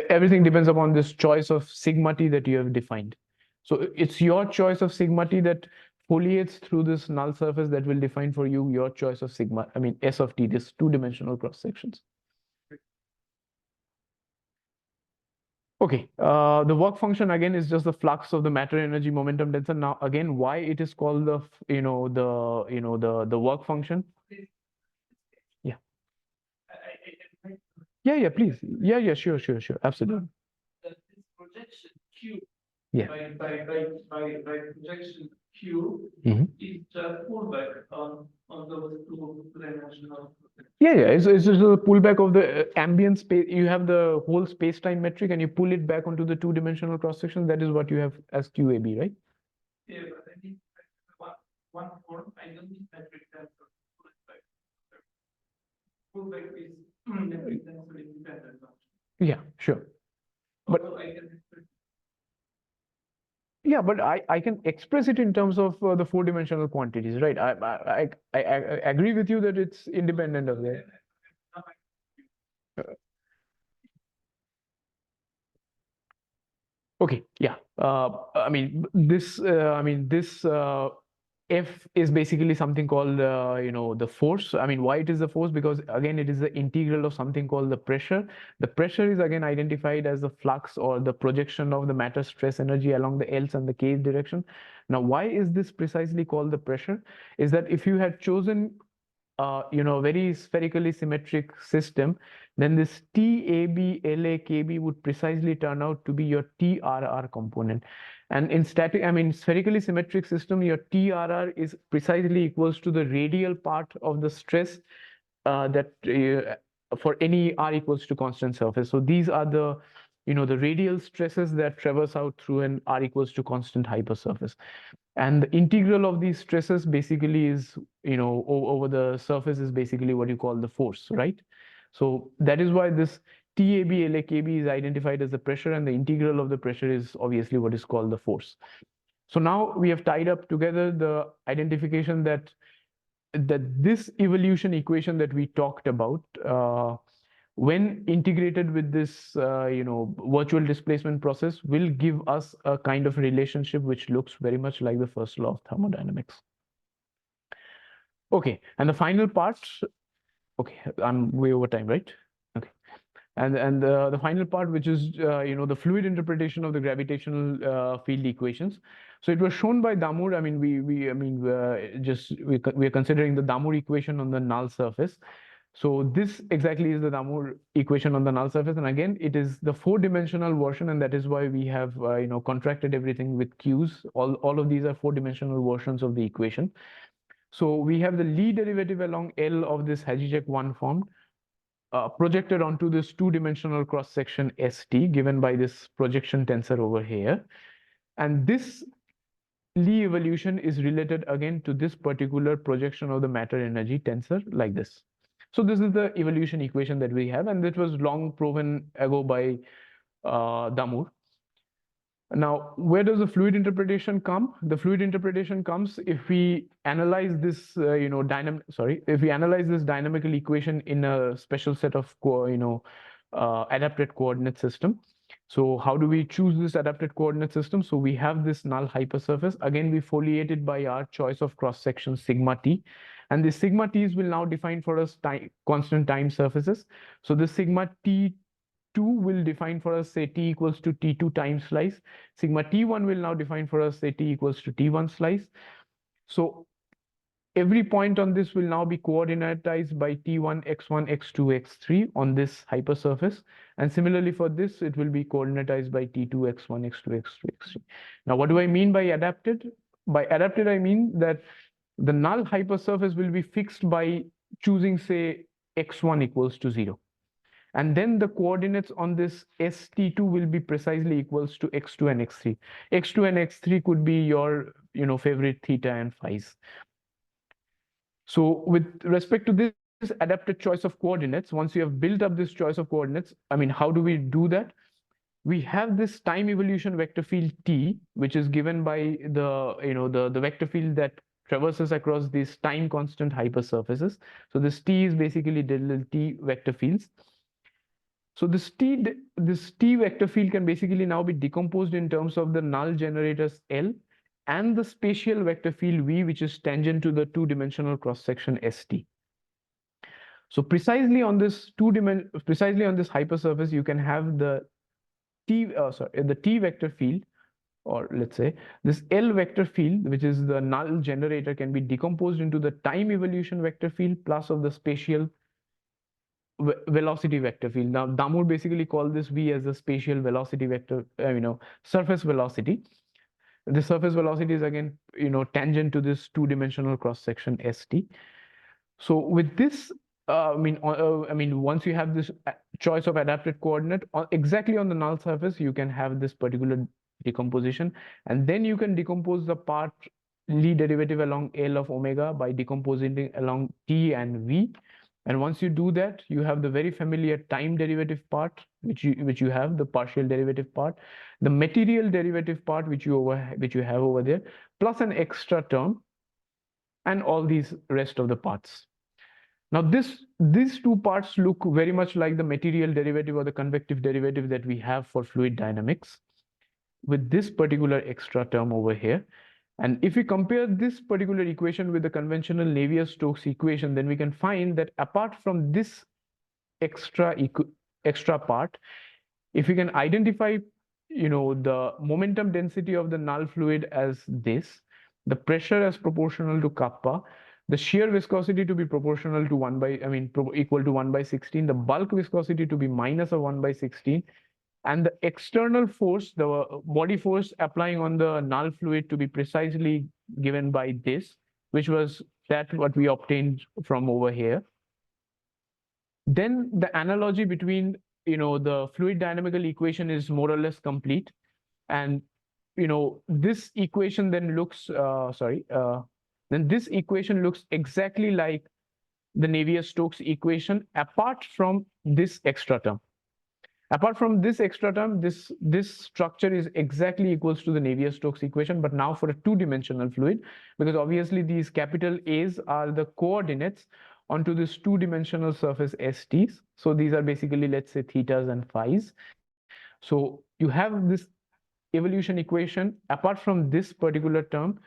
Everything depends upon this choice of sigma t that you have defined. So it's your choice of sigma t that foliates through this null surface that will define for you your choice of sigma, S of T, this two-dimensional cross sections. Okay, the work function again is just the flux of the matter energy momentum tensor. Now again, why it is called the the work function? Yeah. Yeah, please. Yeah, sure, absolutely. That this projection Q, Yeah. by projection Q, is just pullback on those two-dimensional. Yeah, it's just a pullback of the ambient space. You have the whole space-time metric and you pull it back onto the two-dimensional cross-section. That is what you have as QAB, right? Yeah, but I need one form. I don't need metric tensor. Pullback is metric tensor independent. Yeah, sure. But yeah, but I can express it in terms of the four-dimensional quantities, right? I agree with you that it's independent of that. Okay, yeah. I mean, this F is basically something called, the force. I mean, why it is the force? Because again, it is the integral of something called the pressure. The pressure is again identified as the flux or the projection of the matter stress energy along the L's and the K's direction. Now, why is this precisely called the pressure? Is that if you had chosen very spherically symmetric system, then this TAB, LA, KB would precisely turn out to be your TRR component. And in spherically symmetric system, your TRR is precisely equals to the radial part of the stress that for any R equals to constant surface. So these are the radial stresses that traverse out through an R equals to constant hypersurface. And the integral of these stresses basically is, over the surface is basically what you call the force, right? So that is why this TAB, LAKB is identified as the pressure, and the integral of the pressure is obviously what is called the force. So now we have tied up together the identification that this evolution equation that we talked about, when integrated with this virtual displacement process, will give us a kind of relationship which looks very much like the first law of thermodynamics. Okay, and the final part, okay, I'm way over time, right? Okay. And the final part, which is the fluid interpretation of the gravitational field equations. So it was shown by Damour. I mean, we are considering the Damour equation on the null surface. So this exactly is the Damour equation on the null surface, and again, it is the four-dimensional version, and that is why we have contracted everything with Q's. All of these are four-dimensional versions of the equation. So we have the Lie derivative along L of this Hajicek-1 formed, projected onto this two-dimensional cross-section ST given by this projection tensor over here. And this Lie evolution is related again to this particular projection of the matter energy tensor like this. So this is the evolution equation that we have, and it was long proven ago by Damour. Now, where does the fluid interpretation come? The fluid interpretation comes if we analyze this, if we analyze this dynamical equation in a special set of, adapted coordinate system. So how do we choose this adapted coordinate system? So we have this null hypersurface. Again, we foliate it by our choice of cross section sigma t. And the sigma t's will now define for us constant time surfaces. So the sigma t2 will define for us, say, t equals to t2 time slice. Sigma t1 will now define for us, say, t equals to t1 slice. So every point on this will now be coordinatized by t1, x1, x2, x3 on this hypersurface. And similarly for this, it will be coordinatized by t2, x1, x2, x3, x3. Now, what do I mean by adapted? By adapted, I mean that the null hypersurface will be fixed by choosing, say, x1 equals to 0. And then the coordinates on this ST2 will be precisely equals to x2 and x3. x2 and x3 could be your favorite theta and phi's. So with respect to this adapted choice of coordinates, once you have built up this choice of coordinates, I mean, how do we do that? We have this time evolution vector field T, which is given by the vector field that traverses across these time constant hypersurfaces. So this T is basically the T vector fields. So this T vector field can basically now be decomposed in terms of the null generators L and the spatial vector field V, which is tangent to the two-dimensional cross-section ST. So precisely on this hypersurface, you can have the T vector field, or let's say this L vector field, which is the null generator, can be decomposed into the time evolution vector field plus of the spatial velocity vector field. Now, Damour basically called this V as the spatial velocity vector, surface velocity. The surface velocity is again, tangent to this two-dimensional cross-section ST. So with this, once you have this choice of adapted coordinate exactly on the null surface, you can have this particular decomposition, and then you can decompose the part Lie derivative along L of omega by decomposing it along T and V. And once you do that, you have the very familiar time derivative part, which you have, the partial derivative part, the material derivative part, which you have over there, plus an extra term, and all these rest of the parts. Now, these two parts look very much like the material derivative or the convective derivative that we have for fluid dynamics. with this particular extra term over here. And if we compare this particular equation with the conventional Navier-Stokes equation, then we can find that apart from this extra part, if we can identify, the momentum density of the null fluid as this, the pressure as proportional to kappa, the shear viscosity to be proportional to equal to 1 by 16, the bulk viscosity to be minus of 1 by 16, and the external force, the body force applying on the null fluid to be precisely given by this, which was that what we obtained from over here. Then the analogy between, the fluid dynamical equation is more or less complete. And, this equation then looks, then this equation looks exactly like the Navier-Stokes equation, apart from this extra term. Apart from this extra term, this structure is exactly equals to the Navier-Stokes equation, but now for a two-dimensional fluid, because obviously these capital A's are the coordinates onto this two-dimensional surface STs. So these are basically, let's say, thetas and phis. So you have this evolution equation. Apart from this particular term,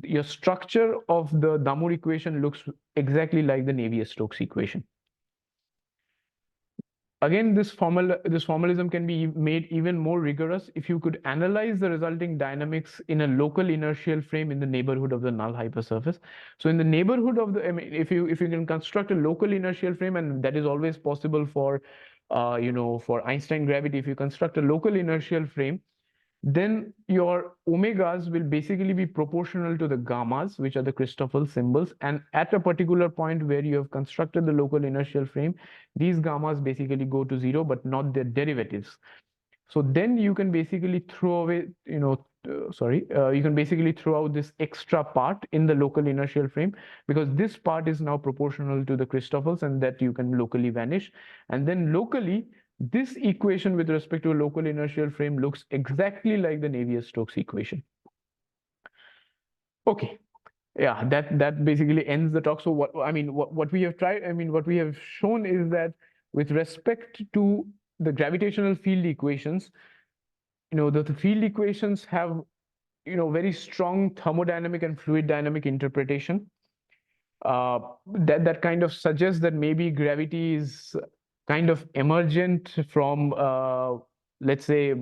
your structure of the Damour equation looks exactly like the Navier-Stokes equation. Again, this formalism can be made even more rigorous if you could analyze the resulting dynamics in a local inertial frame in the neighborhood of the null hypersurface. So in the neighborhood of the, if you can construct a local inertial frame, and that is always possible for, for Einstein gravity, if you construct a local inertial frame, then your omegas will basically be proportional to the gammas, which are the Christoffel symbols. And at a particular point where you have constructed the local inertial frame, these gammas basically go to zero, but not their derivatives. So then you can basically throw away, you can basically throw out this extra part in the local inertial frame, because this part is now proportional to the Christoffels, and that you can locally vanish. And then locally, this equation with respect to a local inertial frame looks exactly like the Navier-Stokes equation. Okay, yeah, that basically ends the talk. So what we have tried, what we have shown is that with respect to the gravitational field equations, the field equations have, very strong thermodynamic and fluid dynamic interpretation. That kind of suggests that maybe gravity is kind of emergent from, let's say,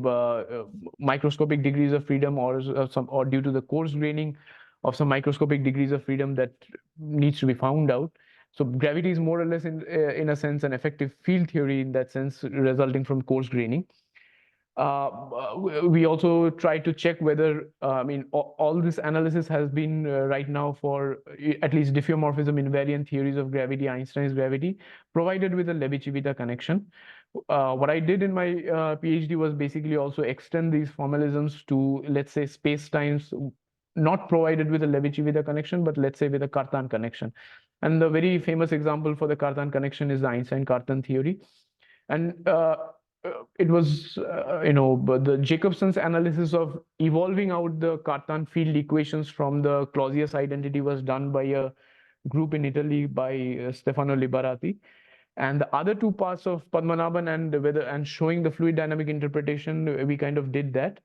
microscopic degrees of freedom, or due to the coarse graining of some microscopic degrees of freedom that needs to be found out. So gravity is more or less, in a sense, an effective field theory in that sense, resulting from coarse graining. We also try to check whether, all this analysis has been right now for at least diffeomorphism invariant theories of gravity, Einstein's gravity, provided with a Levi-Civita connection. What I did in my PhD was basically also extend these formalisms to, let's say, space-times not provided with a Levi-Civita connection, but let's say with a Cartan connection. And the very famous example for the Cartan connection is the Einstein-Cartan theory. And it was, the Jacobson's analysis of evolving out the Cartan field equations from the Clausius identity was done by a group in Italy by Stefano Liberati. And the other two parts of Padmanabhan and showing the fluid dynamic interpretation, we kind of did that.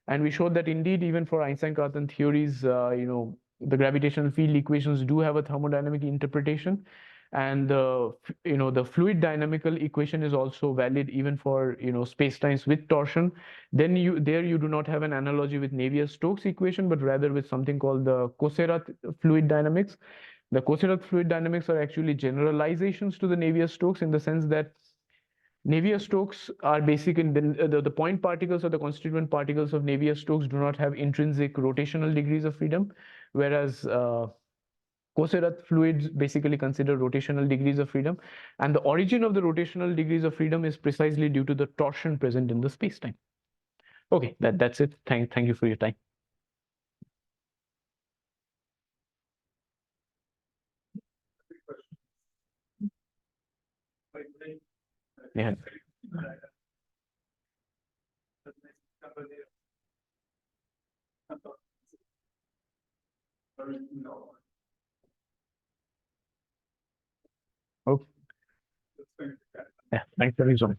And we showed that indeed, even for Einstein-Cartan theories, the gravitational field equations do have a thermodynamic interpretation. And the fluid dynamical equation is also valid even for, spacetimes with torsion. Then you do not have an analogy with Navier-Stokes equation, but rather with something called the Koserat fluid dynamics. The Koserat fluid dynamics are actually generalizations to the Navier-Stokes, in the sense that Navier-Stokes are basically the point particles or the constituent particles of Navier-Stokes do not have intrinsic rotational degrees of freedom, whereas Koserat fluids basically consider rotational degrees of freedom, and the origin of the rotational degrees of freedom is precisely due to the torsion present in the spacetime. Okay, that's it. Thank you for your time. Yeah. Okay. Yeah, thanks very much.